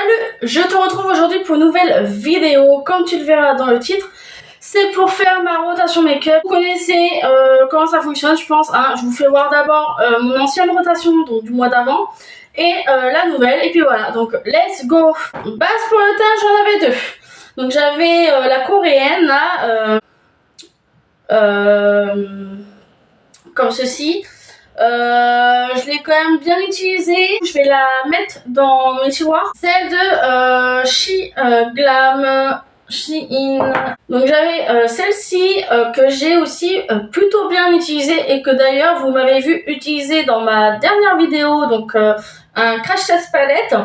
Salut, je te retrouve aujourd'hui pour une nouvelle vidéo. Comme tu le verras dans le titre, c'est pour faire ma rotation make-up. Vous connaissez comment ça fonctionne, je pense. Hein. Je vous fais voir d'abord mon ancienne rotation, donc du mois d'avant, et la nouvelle. Et puis voilà, donc let's go. Base pour le teint, j'en avais deux. Donc j'avais la coréenne là, comme ceci. Je l'ai quand même bien utilisée. Je vais la mettre dans mes tiroirs. Celle de Glam Shein. Donc j'avais celle-ci que j'ai aussi plutôt bien utilisée et que d'ailleurs vous m'avez vu utiliser dans ma dernière vidéo. Donc un crash test palette.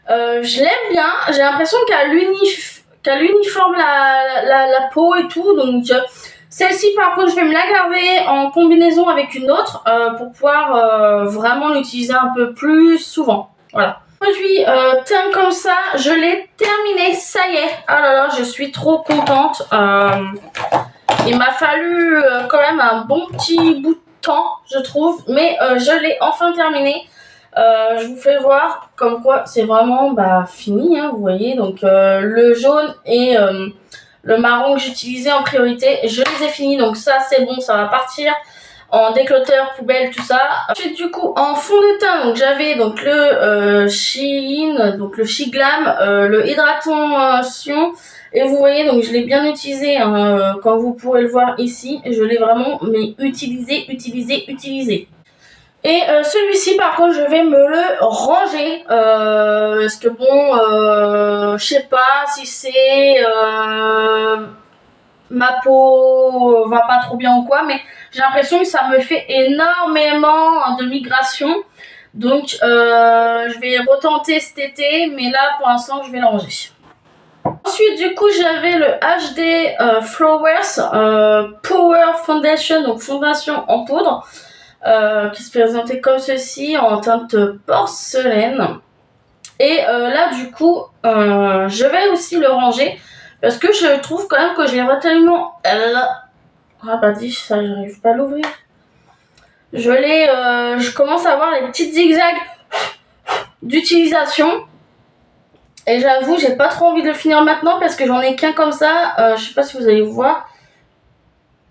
Je l'aime bien. J'ai l'impression qu'elle uniforme la peau et tout. Donc celle-ci par contre je vais me la garder en combinaison avec une autre pour pouvoir vraiment l'utiliser un peu plus souvent. Voilà. Produit teint comme ça, je l'ai terminé, ça y est. Oh là là, je suis trop contente. Il m'a fallu quand même un bon petit bout de temps, je trouve. Mais je l'ai enfin terminé. Je vous fais voir comme quoi c'est vraiment fini, hein, vous voyez. Donc le jaune et le marron que j'utilisais en priorité, je les ai finis, donc ça c'est bon, ça va partir en décloteur, poubelle, tout ça. Ensuite du coup en fond de teint, donc j'avais donc le Shein, donc le Shiglam, le hydratation, et vous voyez donc je l'ai bien utilisé, hein, comme vous pourrez le voir ici, je l'ai vraiment utilisé. Et celui-ci par contre je vais me le ranger parce que bon je sais pas si c'est ma peau va pas trop bien ou quoi, mais j'ai l'impression que ça me fait énormément de migration, donc je vais retenter cet été, mais là pour l'instant je vais le ranger. Ensuite du coup j'avais le HD Flowers Power Foundation, donc fondation en poudre, qui se présentait comme ceci en teinte porcelaine. Et là du coup je vais aussi le ranger parce que je trouve quand même que j'ai tellement ça j'arrive pas à l'ouvrir. Je commence à avoir les petites zigzags d'utilisation et j'avoue j'ai pas trop envie de le finir maintenant parce que j'en ai qu'un comme ça. Je sais pas si vous allez voir.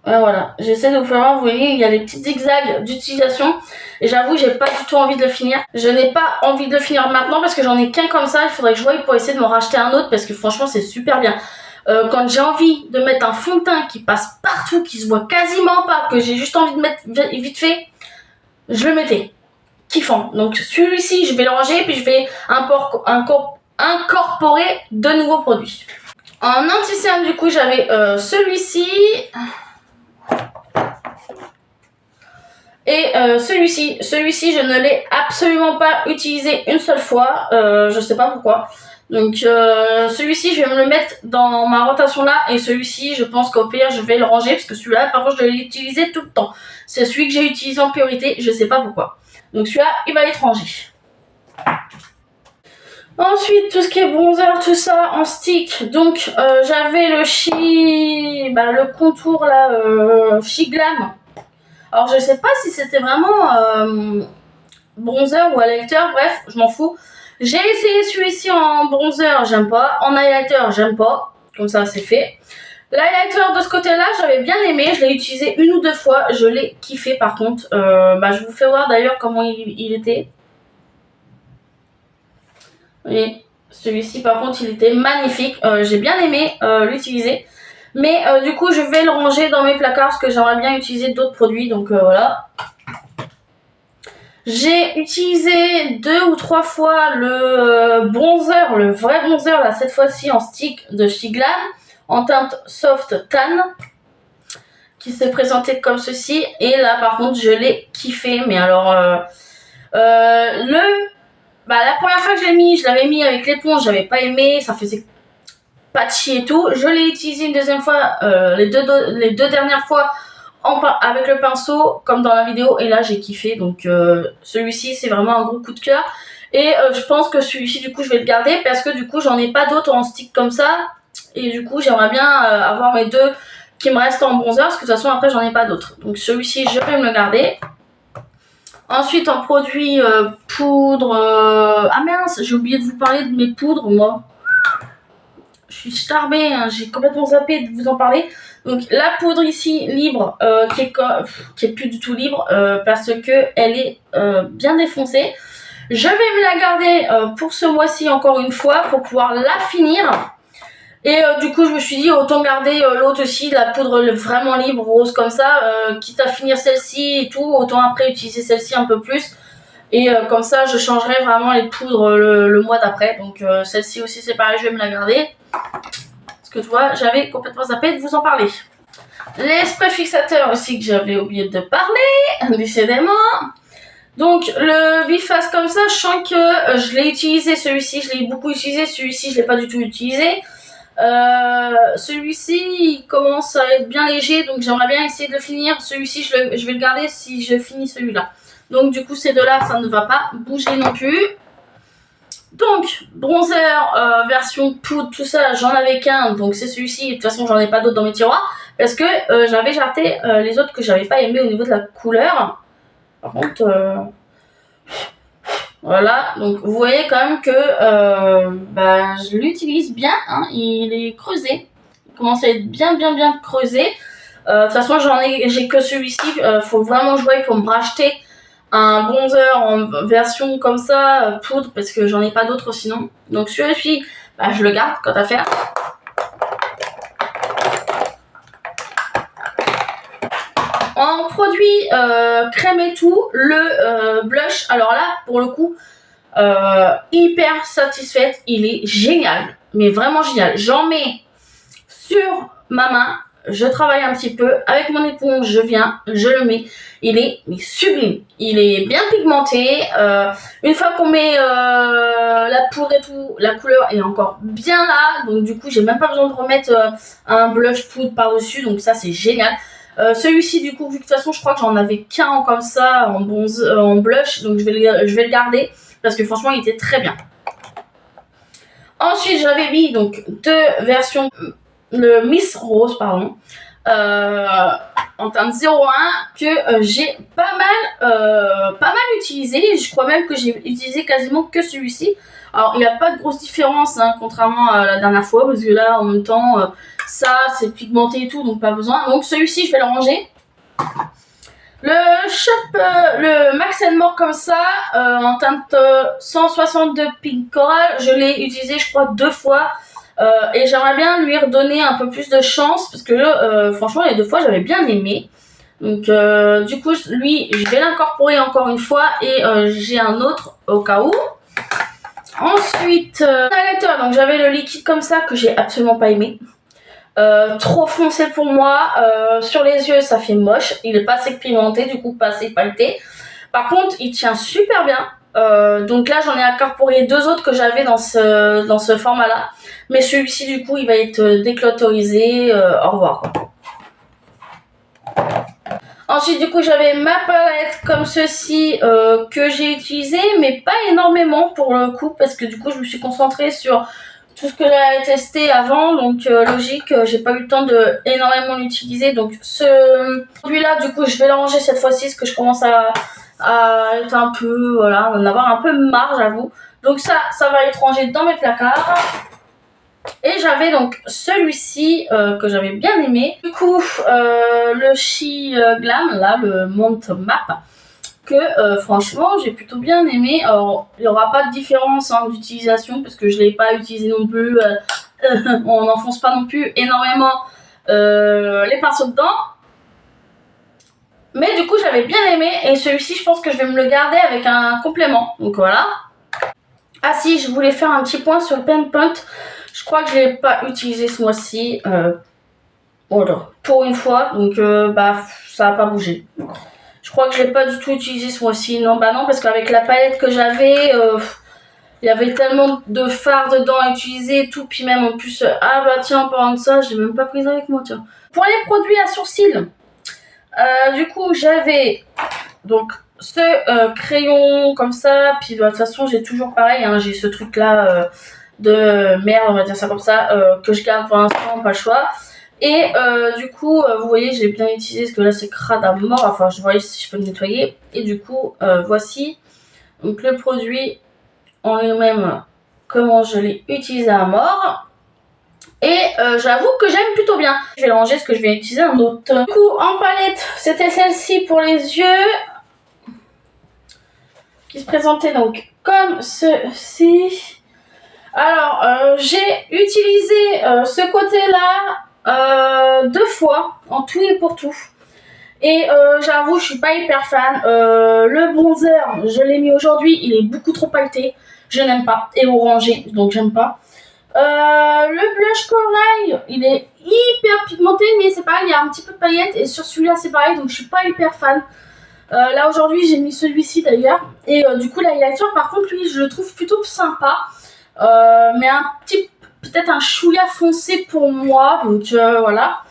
Voilà, j'essaie de vous faire voir, vous voyez, il y a les petites zigzags d'utilisation et j'avoue j'ai pas du tout envie de le finir. Je n'ai pas envie de le finir maintenant parce que j'en ai qu'un comme ça, il faudrait que je voie pour essayer de m'en racheter un autre parce que franchement c'est super bien. Quand j'ai envie de mettre un fond de teint qui passe partout, qui se voit quasiment pas, que j'ai juste envie de mettre vite fait, je le mettais. Kiffant. Donc celui-ci je vais le ranger puis je vais incorporer de nouveaux produits. En anti-cerne du coup j'avais celui-ci. Et celui-ci je ne l'ai absolument pas utilisé une seule fois, je sais pas pourquoi. Donc celui-ci je vais me le mettre dans ma rotation là, et celui-ci je pense qu'au pire je vais le ranger parce que celui-là par contre je l'ai utilisé tout le temps. C'est celui que j'ai utilisé en priorité, je sais pas pourquoi. Donc celui-là il va être rangé. Ensuite tout ce qui est bronzer, tout ça en stick. Donc j'avais le contour là, Shiglam. Alors je sais pas si c'était vraiment bronzer ou highlighter, bref, je m'en fous. J'ai essayé celui-ci en bronzer, j'aime pas. En highlighter, j'aime pas. Comme ça, c'est fait. L'highlighter de ce côté-là, j'avais bien aimé. Je l'ai utilisé une ou deux fois. Je l'ai kiffé par contre. Je vous fais voir d'ailleurs comment il était. Vous voyez, celui-ci par contre, il était magnifique. J'ai bien aimé l'utiliser. Mais du coup, je vais le ranger dans mes placards parce que j'aimerais bien utiliser d'autres produits. Donc voilà. J'ai utilisé 2 ou 3 fois le bronzer, le vrai bronzer, là cette fois-ci en stick de Shiglam, en teinte soft tan, qui s'est présenté comme ceci. Et là par contre je l'ai kiffé, mais alors la première fois que je l'ai mis, je l'avais mis avec l'éponge, j'avais pas aimé, ça faisait patchy et tout. Je l'ai utilisé une deuxième fois, les deux dernières fois avec le pinceau comme dans la vidéo, et là j'ai kiffé. Donc celui-ci c'est vraiment un gros coup de cœur, et je pense que celui-ci du coup je vais le garder parce que du coup j'en ai pas d'autres en stick comme ça, et du coup j'aimerais bien avoir mes deux qui me restent en bronzer parce que de toute façon après j'en ai pas d'autres. Donc celui-ci je vais me le garder. Ensuite, en produit poudre... Ah mince, j'ai oublié de vous parler de mes poudres, moi. Je suis starbée, hein, j'ai complètement zappé de vous en parler. Donc la poudre ici, libre, qui est plus du tout libre, parce que elle est bien défoncée. Je vais me la garder pour ce mois-ci encore une fois, pour pouvoir la finir. Et du coup, je me suis dit, autant garder l'autre aussi, la poudre vraiment libre, rose comme ça, quitte à finir celle-ci et tout, autant après utiliser celle-ci un peu plus. Et comme ça, je changerai vraiment les poudres le mois d'après. Donc celle-ci aussi, c'est pareil, je vais me la garder. Parce que tu vois, j'avais complètement zappé de vous en parler. Les sprays fixateurs aussi que j'avais oublié de parler, décidément. Donc le biface comme ça, je sens que je l'ai utilisé, celui-ci, je l'ai beaucoup utilisé, celui-ci, je l'ai pas du tout utilisé. Celui-ci il commence à être bien léger, donc j'aimerais bien essayer de le finir. Celui-ci je vais le garder si je finis celui-là. Donc du coup ces deux là ça ne va pas bouger non plus. Donc bronzer version poudre, tout ça j'en avais qu'un, donc c'est celui-ci. De toute façon j'en ai pas d'autres dans mes tiroirs parce que j'avais jarté les autres que j'avais pas aimé au niveau de la couleur. Par contre voilà, donc vous voyez quand même que je l'utilise bien, hein, il est creusé. Il commence à être bien creusé. De toute façon, j'ai que celui-ci. Faut vraiment jouer pour me racheter un bronzer en version comme ça, poudre, parce que j'en ai pas d'autres sinon. Donc celui-ci, je le garde quant à faire. En produit crème et tout, le blush, alors là, pour le coup, hyper satisfaite, il est génial, mais vraiment génial. J'en mets sur ma main, je travaille un petit peu avec mon éponge, je le mets, il est sublime, il est bien pigmenté. Une fois qu'on met la poudre et tout, la couleur est encore bien là, donc du coup j'ai même pas besoin de remettre un blush poudre par dessus, donc ça c'est génial. Celui-ci du coup, vu que de toute façon je crois que j'en avais qu'un comme ça en blush, donc je vais le garder parce que franchement il était très bien. Ensuite j'avais mis donc deux versions, le Miss Rose pardon, en teinte 01 que j'ai pas mal utilisé. Je crois même que j'ai utilisé quasiment que celui-ci. Alors il n'y a pas de grosse différence hein, contrairement à la dernière fois, parce que là en même temps ça c'est pigmenté et tout, donc pas besoin. Donc celui-ci je vais le ranger. Le Max & More comme ça, en teinte 162 Pink Coral, je l'ai utilisé je crois 2 fois. Et j'aimerais bien lui redonner un peu plus de chance, parce que franchement les 2 fois j'avais bien aimé. Donc du coup lui je vais l'incorporer encore une fois, et j'ai un autre au cas où. Ensuite, highlighter, donc j'avais le liquide comme ça que j'ai absolument pas aimé. Trop foncé pour moi, sur les yeux ça fait moche, il est pas assez pigmenté, du coup pas assez pailleté. Par contre il tient super bien, donc là j'en ai incorporé 2 autres que j'avais dans ce format là, mais celui-ci du coup il va être déclotorisé, au revoir quoi. Ensuite du coup j'avais ma palette comme ceci que j'ai utilisé, mais pas énormément pour le coup, parce que du coup je me suis concentrée sur tout ce que j'avais testé avant, donc logique, j'ai pas eu le temps de énormément l'utiliser. Donc ce produit là du coup je vais le ranger cette fois-ci, parce que je commence à être un peu, voilà, en avoir un peu marre j'avoue. Donc ça va être rangé dans mes placards. Et j'avais donc celui-ci que j'avais bien aimé. Du coup, le She Glam, là, le Month Map, que franchement j'ai plutôt bien aimé. Alors il n'y aura pas de différence hein, d'utilisation, parce que je ne l'ai pas utilisé non plus. On n'enfonce pas non plus énormément les pinceaux dedans. Mais du coup j'avais bien aimé, et celui-ci je pense que je vais me le garder avec un complément. Donc voilà. Ah si, je voulais faire un petit point sur le Pen Point. Je crois que je ne l'ai pas utilisé ce mois-ci. Voilà, pour une fois, donc ça n'a pas bougé. Je crois que je l'ai pas du tout utilisé ce mois-ci. Non, non, parce qu'avec la palette que j'avais, il y avait tellement de fard dedans à utiliser et tout. Puis même en plus, ah bah tiens, en parlant de ça, je l'ai même pas prise avec moi, tiens. Pour les produits à sourcils, du coup, j'avais donc ce crayon comme ça. Puis de toute façon, j'ai toujours pareil, hein, j'ai ce truc là de merde, on va dire ça comme ça, que je garde pour l'instant, pas le choix. Et du coup, vous voyez, j'ai bien utilisé parce que là c'est crade à mort. Enfin, je vois si je peux le nettoyer. Et du coup, voici donc le produit en lui-même, comment je l'ai utilisé à mort. Et j'avoue que j'aime plutôt bien. Je vais le ranger parce que je vais utiliser un autre. Du coup, en palette, c'était celle-ci pour les yeux. Qui se présentait donc comme ceci. Alors, j'ai utilisé ce côté-là 2 fois, en tout et pour tout. Et j'avoue, je suis pas hyper fan. Le bronzer, je l'ai mis aujourd'hui, il est beaucoup trop pailleté. Je n'aime pas. Et orangé, donc j'aime pas. Le blush corail, il est hyper pigmenté, mais c'est pareil, il y a un petit peu de paillettes. Et sur celui-là, c'est pareil, donc je suis pas hyper fan. Là aujourd'hui, j'ai mis celui-ci d'ailleurs. Et du coup, l'highlighter, par contre, lui, je le trouve plutôt sympa. Mais un petit, peut-être un chouïa foncé pour moi. Donc voilà.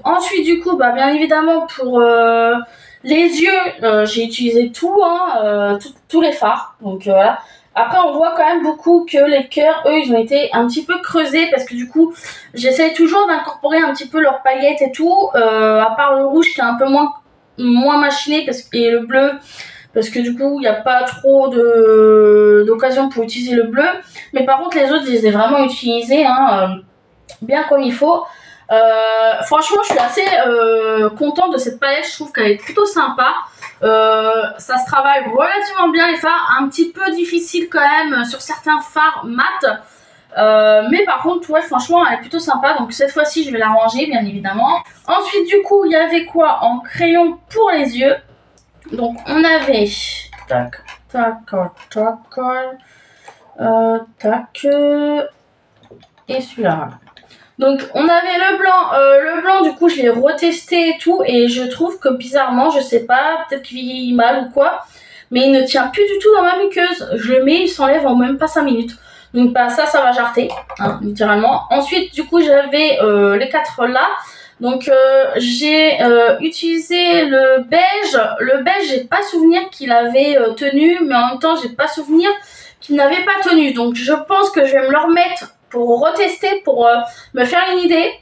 Ensuite, du coup, bah, bien évidemment, pour les yeux, j'ai utilisé tout, hein, tous les fards. Donc voilà. Après, on voit quand même beaucoup que les cœurs, eux, ils ont été un petit peu creusés parce que du coup, j'essaie toujours d'incorporer un petit peu leurs paillettes et tout, à part le rouge qui est un peu moins machiné et le bleu, parce que du coup, il n'y a pas trop d'occasion pour utiliser le bleu. Mais par contre, les autres, je les ai vraiment utilisés, hein, bien comme il faut. Franchement, je suis assez contente de cette palette. Je trouve qu'elle est plutôt sympa. Ça se travaille relativement bien les fards. Un petit peu difficile quand même sur certains fards mat. Mais par contre, ouais, franchement, elle est plutôt sympa. Donc cette fois-ci, je vais la ranger, bien évidemment. Ensuite, du coup, il y avait quoi en crayon pour les yeux? Donc, on avait... Tac, tac, tac, tac. Et celui-là. Donc on avait le blanc du coup je l'ai retesté et tout et je trouve que bizarrement, je sais pas, peut-être qu'il vieillit mal ou quoi, mais il ne tient plus du tout dans ma muqueuse. Je le mets, il s'enlève en même pas 5 minutes. Donc bah ça va jarter, hein, littéralement. Ensuite du coup j'avais les 4 là. Donc j'ai utilisé le beige. Le beige, j'ai pas souvenir qu'il avait tenu, mais en même temps j'ai pas souvenir qu'il n'avait pas tenu. Donc je pense que je vais me le remettre pour retester, pour me faire une idée.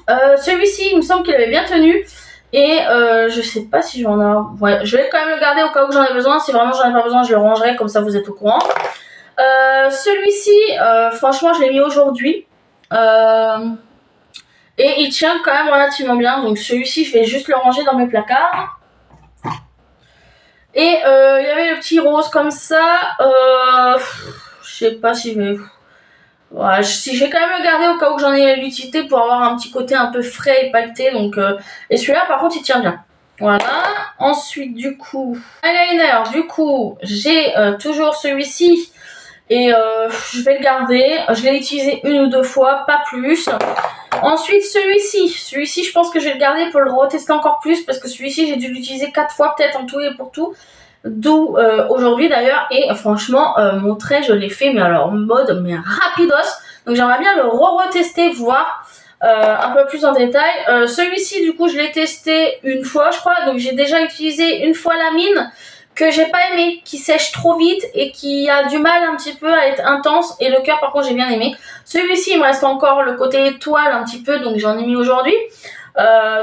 Celui-ci, il me semble qu'il avait bien tenu. Et je sais pas si j'en ai... Ouais, je vais quand même le garder au cas où j'en ai besoin. Si vraiment j'en ai pas besoin, je le rangerai, comme ça vous êtes au courant. Celui-ci, franchement, je l'ai mis aujourd'hui. Et il tient quand même relativement bien. Donc celui-ci, je vais juste le ranger dans mes placards. Et il y avait le petit rose comme ça. Je sais pas si je vais... Ouais, je vais quand même le garder au cas où j'en ai l'utilité pour avoir un petit côté un peu frais et pailleté. Donc, et celui-là, par contre, il tient bien. Voilà. Ensuite, du coup, eyeliner. Du coup, j'ai toujours celui-ci. Et je vais le garder. Je l'ai utilisé 1 ou 2 fois, pas plus. Ensuite, celui-ci. Celui-ci, je pense que je vais le garder pour le retester encore plus. Parce que celui-ci, j'ai dû l'utiliser 4 fois peut-être en tout et pour tout. D'où aujourd'hui d'ailleurs, et franchement mon trait je l'ai fait mais alors en mode rapidos, donc j'aimerais bien le retester, voir un peu plus en détail. Celui-ci du coup je l'ai testé 1 fois je crois, donc j'ai déjà utilisé 1 fois la mine que j'ai pas aimé, qui sèche trop vite et qui a du mal un petit peu à être intense, et le cœur par contre j'ai bien aimé. Celui-ci il me reste encore le côté étoile un petit peu, donc j'en ai mis aujourd'hui.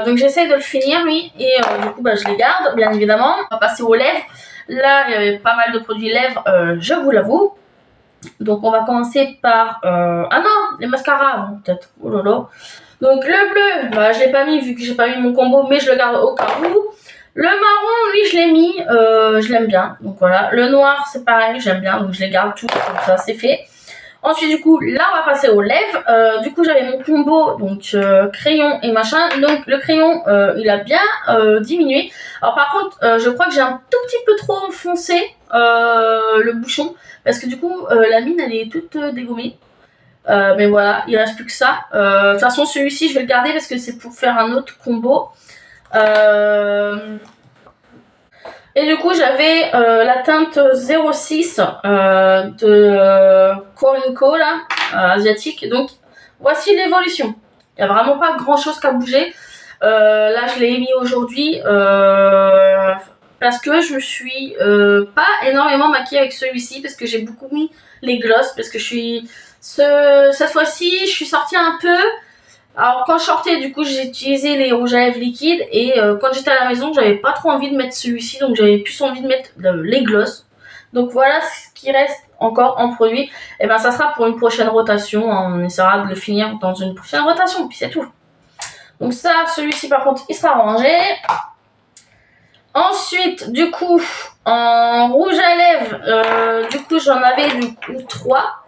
Donc j'essaie de le finir lui, et du coup bah, je les garde bien évidemment. On va passer aux lèvres. Là, il y avait pas mal de produits lèvres, je vous l'avoue. Donc, on va commencer par... Ah non, les mascaras avant, peut-être. Oh là là. Donc, le bleu, bah, je l'ai pas mis vu que j'ai pas mis mon combo, mais je le garde au cas où. Le marron, lui, je l'ai mis, je l'aime bien. Donc, voilà. Le noir, c'est pareil, j'aime bien, donc je les garde tous, comme ça, c'est fait. Ensuite, du coup, là, on va passer aux lèvres. Du coup, j'avais mon combo, donc crayon et machin. Donc, le crayon, il a bien diminué. Alors, par contre, je crois que j'ai un tout petit peu trop foncé le bouchon. Parce que du coup, la mine, elle est toute dégommée. Mais voilà, il reste plus que ça. De toute façon, celui-ci, je vais le garder parce que c'est pour faire un autre combo. Et du coup, j'avais la teinte 06 de Corinco, là, asiatique. Donc, voici l'évolution. Il n'y a vraiment pas grand-chose qu'à bouger. Là, je l'ai mis aujourd'hui parce que je me suis pas énormément maquillée avec celui-ci, parce que j'ai beaucoup mis les gloss, parce que Cette fois-ci, je suis sortie un peu. Alors quand je sortais, du coup, j'ai utilisé les rouges à lèvres liquides. Et quand j'étais à la maison, j'avais pas trop envie de mettre celui-ci. Donc j'avais plus envie de mettre les gloss. Donc voilà ce qui reste encore en produit. Et ben ça sera pour une prochaine rotation. On essaiera de le finir dans une prochaine rotation. Puis c'est tout. Donc ça, celui-ci par contre, il sera rangé. Ensuite, du coup, en rouge à lèvres, du coup, j'en avais du coup 3.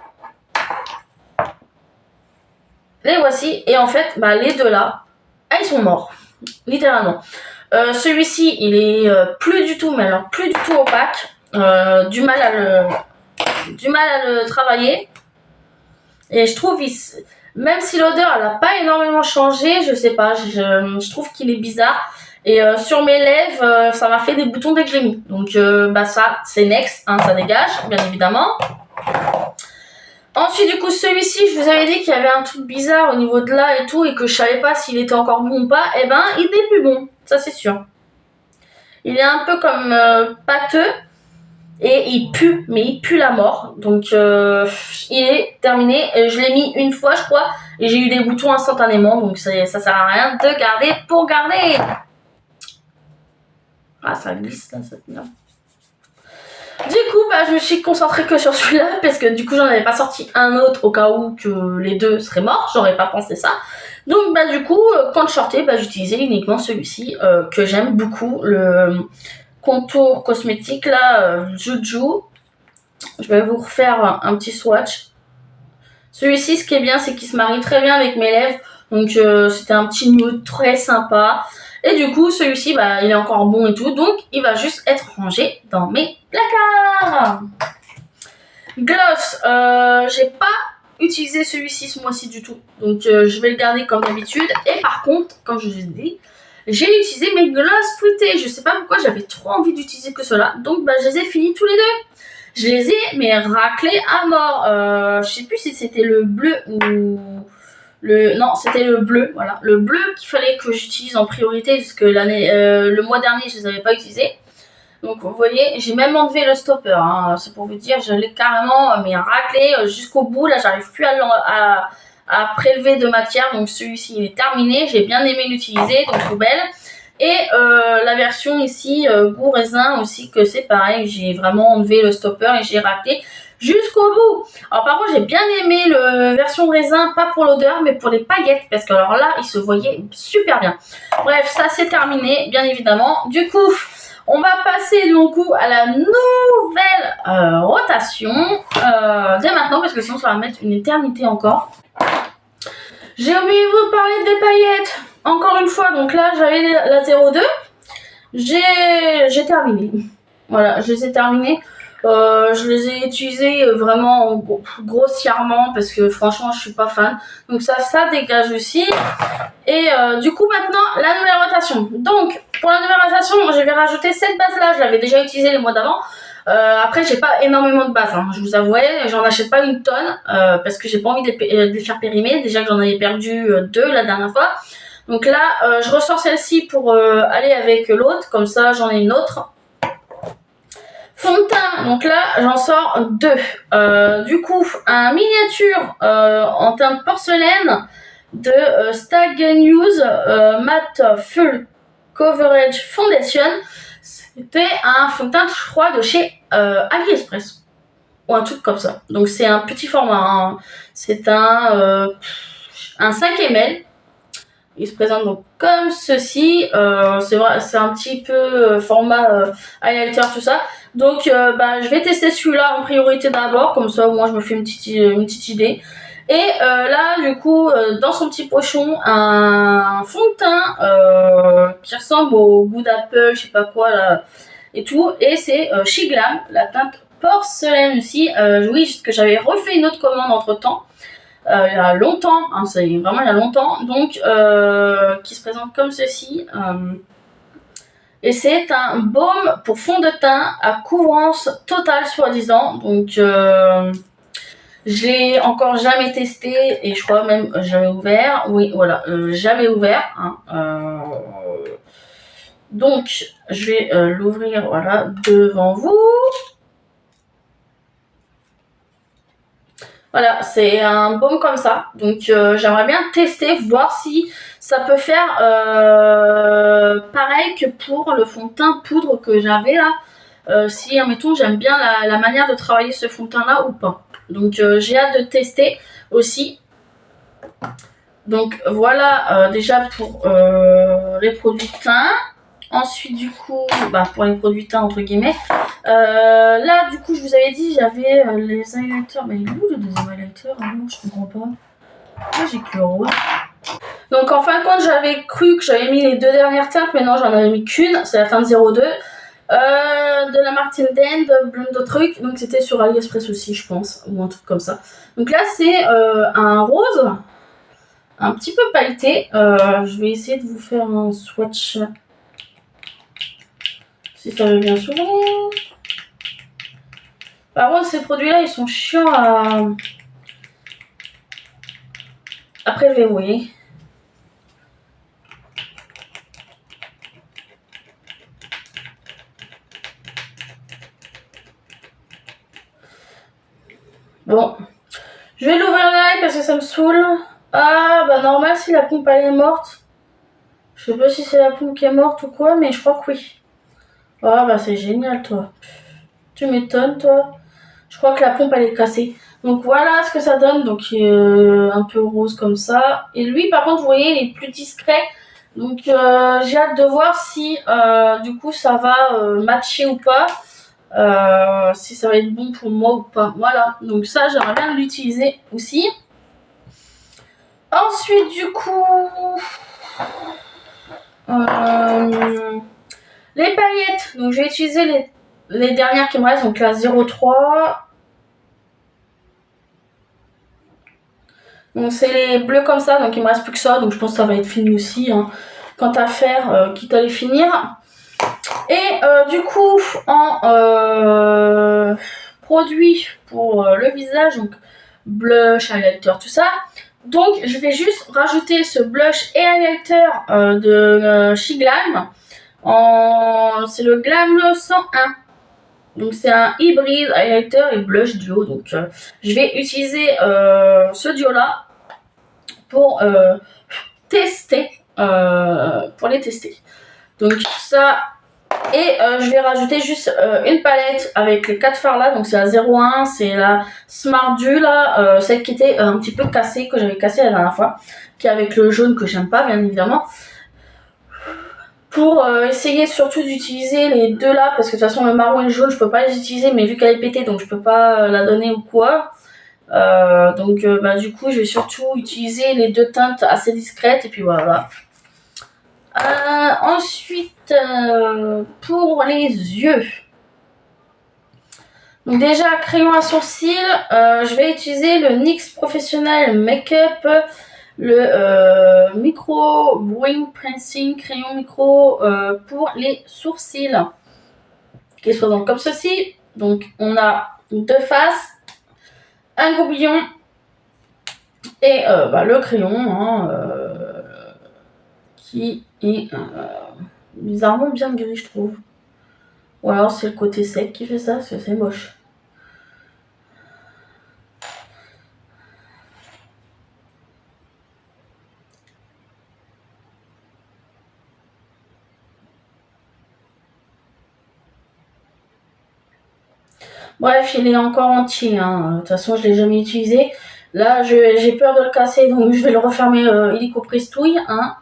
Les voici. Et en fait, bah, les deux là, ils sont morts. Littéralement. Celui-ci, il est plus du tout, mais alors plus du tout opaque. Du mal à le travailler. Et je trouve, même si l'odeur, elle n'a pas énormément changé, je sais pas, je trouve qu'il est bizarre. Et sur mes lèvres, ça m'a fait des boutons dès que je l'ai mis. Donc bah ça, c'est next, hein, ça dégage, bien évidemment. Ensuite, du coup, celui-ci, je vous avais dit qu'il y avait un truc bizarre au niveau de là et tout, et que je savais pas s'il était encore bon ou pas. Et ben, il n'est plus bon, ça c'est sûr. Il est un peu comme pâteux. Et il pue, mais il pue la mort. Donc il est terminé. Je l'ai mis une fois, je crois, et j'ai eu des boutons instantanément. Donc ça sert à rien de garder pour garder. Ah, ça glisse là, c'est bien. Du coup, bah, je me suis concentrée que sur celui-là parce que du coup, j'en avais pas sorti un autre au cas où que les deux seraient morts. J'aurais pas pensé ça. Donc, bah, du coup, quand je sortais, bah, j'utilisais uniquement celui-ci que j'aime beaucoup, le contour cosmétique là, Juju. Je vais vous refaire un petit swatch. Celui-ci, ce qui est bien, c'est qu'il se marie très bien avec mes lèvres. Donc, c'était un petit nude très sympa. Et du coup, celui-ci, bah, il est encore bon et tout. Donc, il va juste être rangé dans mes placards. Gloss, j'ai pas utilisé celui-ci ce mois-ci du tout. Donc, je vais le garder comme d'habitude. Et par contre, comme je vous ai dit, j'ai utilisé mes gloss fruités. Je sais pas pourquoi, j'avais trop envie d'utiliser que cela. Donc, bah, je les ai finis tous les deux. Je les ai, mais raclés à mort. Je sais plus si c'était le bleu ou... Non, c'était le bleu, voilà. Le bleu qu'il fallait que j'utilise en priorité, parce que le mois dernier, je les avais pas utilisés. Donc, vous voyez, j'ai même enlevé le stopper. Hein. C'est pour vous dire, je l'ai carrément raclé jusqu'au bout. Là, j'arrive plus à prélever de matière. Donc, celui-ci, il est terminé. J'ai bien aimé l'utiliser, donc poubelle. Et la version ici, goût raisin aussi, que c'est pareil. J'ai vraiment enlevé le stopper et j'ai raclé jusqu'au bout. Alors par contre, j'ai bien aimé la version raisin, pas pour l'odeur, mais pour les paillettes. Parce que alors là, il se voyait super bien. Bref, ça c'est terminé, bien évidemment. Du coup, on va passer donc à la nouvelle rotation. Dès maintenant, parce que sinon ça va mettre une éternité encore. J'ai oublié de vous parler des paillettes. Encore une fois, donc là j'avais la 02. J'ai terminé. Voilà, je les ai terminés. Je les ai utilisés vraiment grossièrement parce que franchement je suis pas fan. Donc ça dégage aussi. Et du coup maintenant la nouvelle rotation. Donc pour la nouvelle rotation, je vais rajouter cette base là. Je l'avais déjà utilisée les mois d'avant. Après j'ai pas énormément de bases, hein, je vous avouerai, j'en achète pas une tonne parce que j'ai pas envie de les faire périmer. Déjà que j'en avais perdu 2 la dernière fois. Donc là je ressors celle-ci pour aller avec l'autre, comme ça j'en ai une autre. Fond de teint, donc là j'en sors 2. Du coup un miniature en teinte porcelaine de Stag News Matte Full Coverage Foundation. C'était un fond de teint, je crois, de chez AliExpress. Ou un truc comme ça. Donc c'est un petit format. Hein. C'est un 5 ml. Il se présente donc comme ceci. C'est vrai, c'est un petit peu format highlighter, tout ça. Donc je vais tester celui-là en priorité d'abord. Comme ça, moi, je me fais une petite idée. Et là, du coup, dans son petit pochon, un fond de teint qui ressemble au goût d'Apple, je sais pas quoi là, et tout. Et c'est chez Glam, la teinte porcelaine aussi. Oui, juste que j'avais refait une autre commande entre temps. Il y a longtemps, hein, c'est vraiment il y a longtemps, donc qui se présente comme ceci. Et c'est un baume pour fond de teint à couvrance totale soi-disant. Donc j'ai encore jamais testé et je crois même jamais ouvert. Oui, voilà, jamais ouvert. Hein, donc je vais l'ouvrir, voilà, devant vous. Voilà, c'est un baume comme ça. Donc j'aimerais bien tester, voir si ça peut faire pareil que pour le fond de teint poudre que j'avais là. Si, admettons, j'aime bien la manière de travailler ce fond de teint là ou pas. Donc j'ai hâte de tester aussi. Donc voilà déjà pour les produits de teint. Ensuite du coup, pour les produits de teint entre guillemets, là du coup je vous avais dit j'avais les highlighters. Mais il est où le deuxième highlighter? Ah non, je comprends pas. Moi j'ai que le rose. Donc en fin de compte j'avais cru que j'avais mis les deux dernières teintes, mais non j'en avais mis qu'une, c'est la teinte 02. De la Martin Dent, blonde de truc, donc c'était sur AliExpress aussi je pense, ou un truc comme ça. Donc là c'est un rose, un petit peu pailleté. Je vais essayer de vous faire un swatch si ça veut bien s'ouvrir. Par contre ces produits là ils sont chiants à prélever, vous voyez. Bon, je vais l'ouvrir là parce que ça me saoule. Ah bah normal si la pompe elle est morte. Je sais pas si c'est la pompe qui est morte ou quoi, mais je crois que oui. Ah bah c'est génial toi. Tu m'étonnes toi. Je crois que la pompe elle est cassée. Donc voilà ce que ça donne. Donc un peu rose comme ça. Et lui par contre vous voyez il est plus discret. Donc j'ai hâte de voir si du coup ça va matcher ou pas. Si ça va être bon pour moi ou pas. Voilà. Donc ça j'aimerais bien l'utiliser aussi. Ensuite du coup... les paillettes. Donc je vais utiliser les dernières qui me restent. Donc la 03. Donc c'est les bleus comme ça, donc il me reste plus que ça, donc je pense que ça va être fini aussi. Hein. Quant à faire, quitte à les finir. Et du coup, en produit pour le visage, donc blush, highlighter, tout ça. Donc je vais juste rajouter ce blush et highlighter de chez Glam. C'est le Glam 101. Donc c'est un hybride highlighter et blush duo. Donc je vais utiliser ce duo là pour tester, pour les tester. Donc ça, et je vais rajouter juste une palette avec les 4 fards là. Donc c'est la 01, c'est la Smart Dew là, celle qui était un petit peu cassée, que j'avais cassée la dernière fois, qui est avec le jaune que j'aime pas bien évidemment. Pour essayer surtout d'utiliser les deux là, parce que de toute façon le marron et le jaune je peux pas les utiliser, mais vu qu'elle est pétée donc je peux pas la donner ou quoi. Donc du coup je vais surtout utiliser les deux teintes assez discrètes et puis voilà. Ensuite pour les yeux, donc déjà crayon à sourcils, je vais utiliser le NYX Professional Makeup, le micro wing pressing crayon micro pour les sourcils, qui se présente comme ceci. Donc on a deux faces, un gobillon et le crayon hein, qui est bizarrement bien gris je trouve. Ou alors c'est le côté sec qui fait ça, parce que c'est moche. Bref, il est encore entier, hein. De toute façon je l'ai jamais utilisé. Là j'ai peur de le casser, donc je vais le refermer illico prestouille. Hein.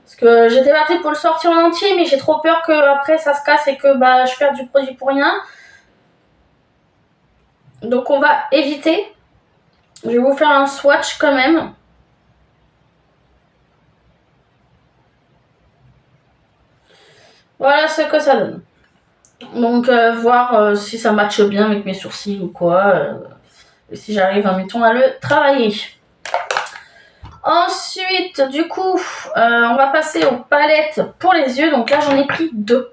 Parce que j'étais partie pour le sortir en entier, mais j'ai trop peur que après ça se casse et que je perde du produit pour rien. Donc on va éviter. Je vais vous faire un swatch quand même. Voilà ce que ça donne. Donc voir si ça matche bien avec mes sourcils ou quoi. Et si j'arrive, admettons, à le travailler. Ensuite, du coup, on va passer aux palettes pour les yeux. Donc là, j'en ai pris deux.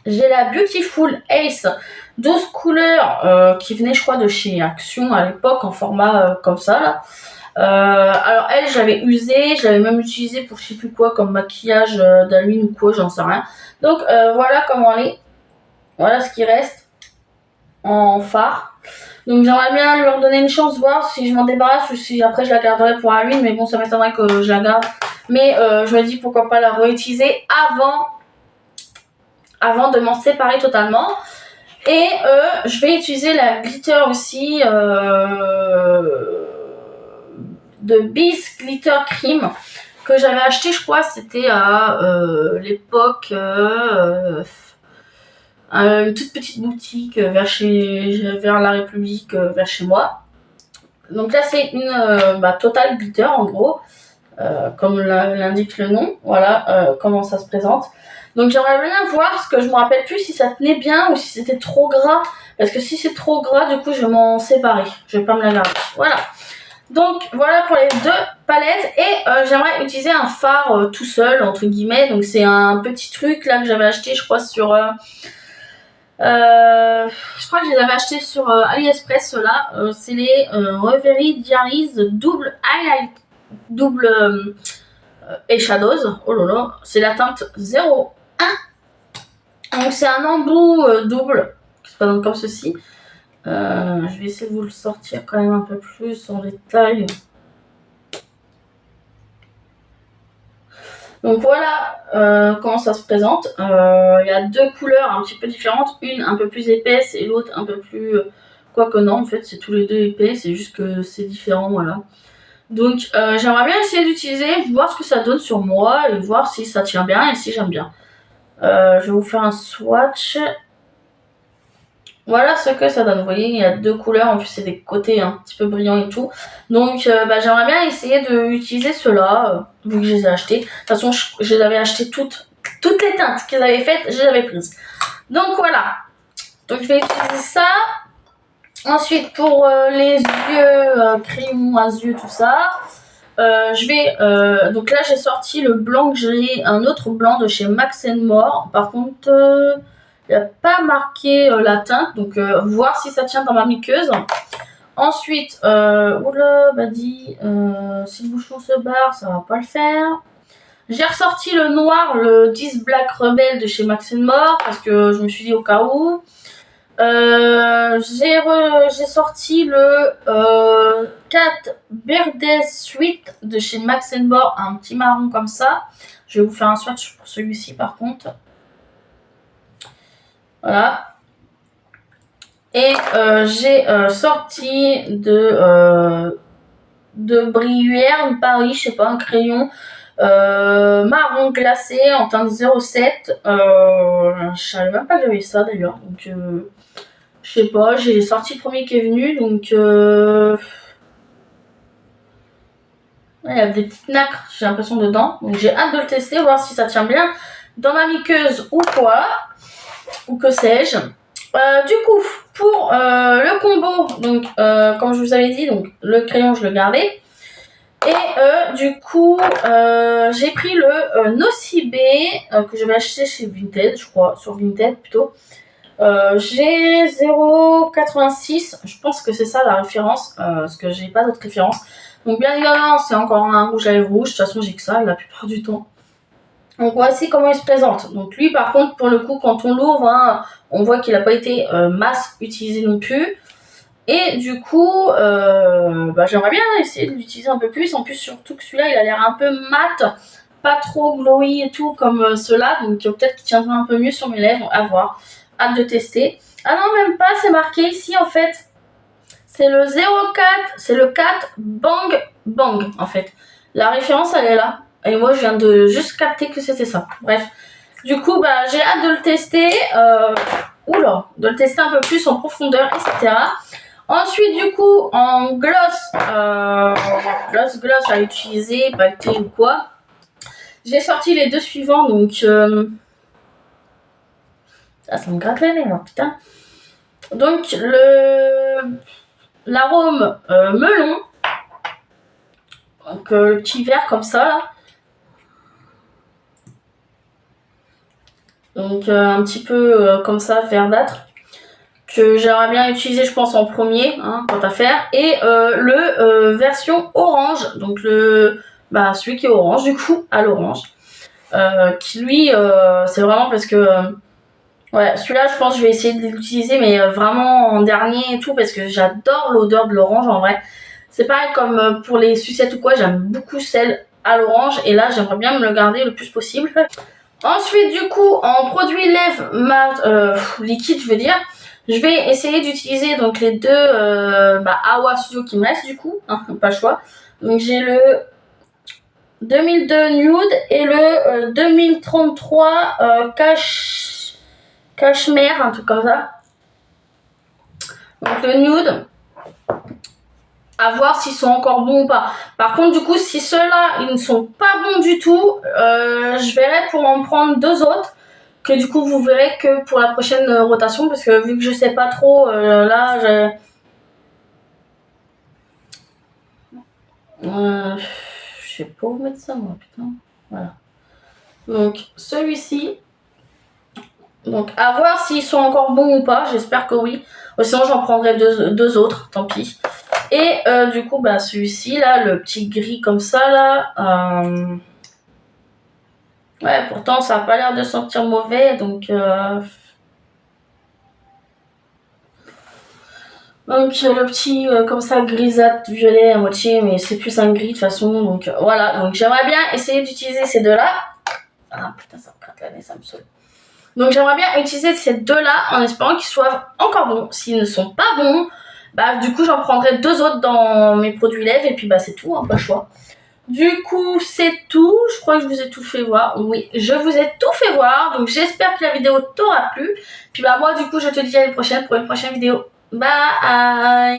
J'ai la Beautiful Ace 12 couleurs qui venait, je crois, de chez Action à l'époque en format comme ça. Là. Alors elle, je l'avais usée, je l'avais même utilisée pour je sais plus quoi, comme maquillage d'Halloween ou quoi, j'en sais rien. Donc voilà comment elle est. Voilà ce qui reste. en fard. Donc j'aimerais bien lui redonner une chance, voir si je m'en débarrasse ou si après je la garderai pour Halloween. Mais bon, ça m'étonnerait que je la garde. Mais je me dis pourquoi pas la réutiliser avant de m'en séparer totalement. Et je vais utiliser la glitter aussi de Beast Glitter Cream que j'avais acheté, je crois, c'était à l'époque une toute petite boutique vers la République, vers chez moi. Donc là c'est une Total Glitter en gros, comme l'indique le nom. Voilà comment ça se présente. Donc j'aimerais bien voir, parce que je me rappelle plus si ça tenait bien ou si c'était trop gras. Parce que si c'est trop gras, du coup je vais m'en séparer. Je vais pas me la garder. Voilà. Donc voilà pour les deux palettes. Et j'aimerais utiliser un fard tout seul, entre guillemets. Donc c'est un petit truc là que j'avais acheté, je crois, sur... je crois que je les avais achetés sur AliExpress, ceux-là. C'est les Reverie Diaries double highlight, double eyeshadows. Oh là là, c'est la teinte 01. Donc c'est un embout double qui se présente comme ceci. Je vais essayer de vous le sortir quand même un peu plus en détail. Donc voilà comment ça se présente. Il y a deux couleurs un petit peu différentes, une un peu plus épaisse et l'autre un peu plus... Quoique non, en fait c'est tous les deux épais, c'est juste que c'est différent, voilà. Donc j'aimerais bien essayer d'utiliser, voir ce que ça donne sur moi et voir si ça tient bien et si j'aime bien. Je vais vous faire un swatch. Voilà ce que ça donne. Vous voyez, il y a deux couleurs. En plus, c'est des côtés un petit peu brillants et tout. Donc, j'aimerais bien essayer d'utiliser ceux-là, vu que je les ai achetés. De toute façon, je les avais achetés toutes les teintes qu'ils avaient faites, je les avais prises. Donc, voilà. Donc, je vais utiliser ça. Ensuite, pour les yeux, crayon à yeux, tout ça, je vais... donc là, j'ai sorti le blanc que j'ai, un autre blanc de chez Max More. Par contre... il n'y a pas marqué la teinte, donc voir si ça tient dans ma muqueuse. Ensuite, oula, dit, si le bouchon se barre, ça va pas le faire. J'ai ressorti le noir, le 10 Black Rebel de chez Max More, parce que je me suis dit au cas où. J'ai sorti le 4 Birthday Sweet de chez Max More, un petit marron comme ça. Je vais vous faire un swatch pour celui-ci par contre. Voilà. Et j'ai sorti de Bruyère Paris, je sais pas, un crayon marron glacé en teinte 07. Je savais même pas que j'avais ça d'ailleurs. Donc je sais pas, j'ai sorti le premier qui est venu. Donc il y a des petites nacres, j'ai l'impression, dedans. Donc j'ai hâte de le tester, voir si ça tient bien dans ma muqueuse ou quoi. Ou que sais-je. Du coup, pour le combo, donc comme je vous avais dit, donc le crayon je le gardais. Et du coup, j'ai pris le Nocibé que j'avais acheté chez Vinted, je crois, sur Vinted plutôt. J'ai 0,86, je pense que c'est ça la référence, parce que j'ai pas d'autres références. Donc bien évidemment, c'est encore un rouge à lèvres rouge, de toute façon j'ai que ça la plupart du temps. Donc voici comment il se présente. Donc lui par contre pour le coup quand on l'ouvre, hein, on voit qu'il n'a pas été masse utilisé non plus. Et du coup j'aimerais bien essayer de l'utiliser un peu plus. En plus surtout que celui-là il a l'air un peu mat, pas trop glowy et tout comme ceux-là. Donc peut-être qu'il tiendra un peu mieux sur mes lèvres, à voir. Hâte de tester. Ah non même pas, c'est marqué ici en fait. C'est le 04, c'est le 4 Bang Bang en fait. La référence elle est là. Et moi, je viens de juste capter que c'était ça. Bref. Du coup, j'ai hâte de le tester. De le tester un peu plus en profondeur, etc. Ensuite, du coup, en gloss, gloss à utiliser, bactéries ou quoi. J'ai sorti les deux suivants. Donc, ça me gratte les nez, moi, putain. Donc, l'arôme melon. Donc, le petit verre comme ça, là. Donc un petit peu comme ça, verdâtre, que j'aimerais bien utiliser je pense en premier, hein, tant à faire. Et le version orange, donc celui qui est orange du coup, à l'orange. Qui lui, c'est vraiment parce que Ouais, celui-là, je pense que je vais essayer de l'utiliser, mais vraiment en dernier et tout, parce que j'adore l'odeur de l'orange en vrai. C'est pareil comme pour les sucettes ou quoi, j'aime beaucoup celle à l'orange, et là, j'aimerais bien me le garder le plus possible. Ensuite, du coup, en produit lèvres mat, liquide, je veux dire, je vais essayer d'utiliser donc les deux Awa Studio qui me restent du coup, hein, pas le choix. Donc j'ai le 2002 Nude et le 2033 Cashmere, un truc comme ça. Donc le Nude, à voir s'ils sont encore bons ou pas. Par contre, du coup, si ceux-là, ils ne sont pas bons du tout, je verrai pour en prendre deux autres. Que du coup, vous verrez que pour la prochaine rotation. Parce que vu que je sais pas trop, là, je sais pas où mettre ça, moi, putain. Voilà. Donc, celui-ci. Donc, à voir s'ils sont encore bons ou pas. J'espère que oui. Sinon, j'en prendrai deux autres. Tant pis. Et du coup, bah, celui-ci, là, le petit gris comme ça, là. Ouais, pourtant, ça a pas l'air de sentir mauvais. Donc, le petit comme ça grisâtre violet à moitié, mais c'est plus un gris de toute façon. Donc voilà, donc j'aimerais bien essayer d'utiliser ces deux-là. Ah putain, ça me gratte la nez, ça me saoule. Donc j'aimerais bien utiliser ces deux-là en espérant qu'ils soient encore bons. S'ils ne sont pas bons, bah du coup j'en prendrai deux autres dans mes produits lèvres et puis bah c'est tout, hein, pas le choix. Du coup c'est tout, je crois que je vous ai tout fait voir. Oui, je vous ai tout fait voir, donc j'espère que la vidéo t'aura plu. Puis bah moi du coup je te dis à la prochaine pour une prochaine vidéo. Bye.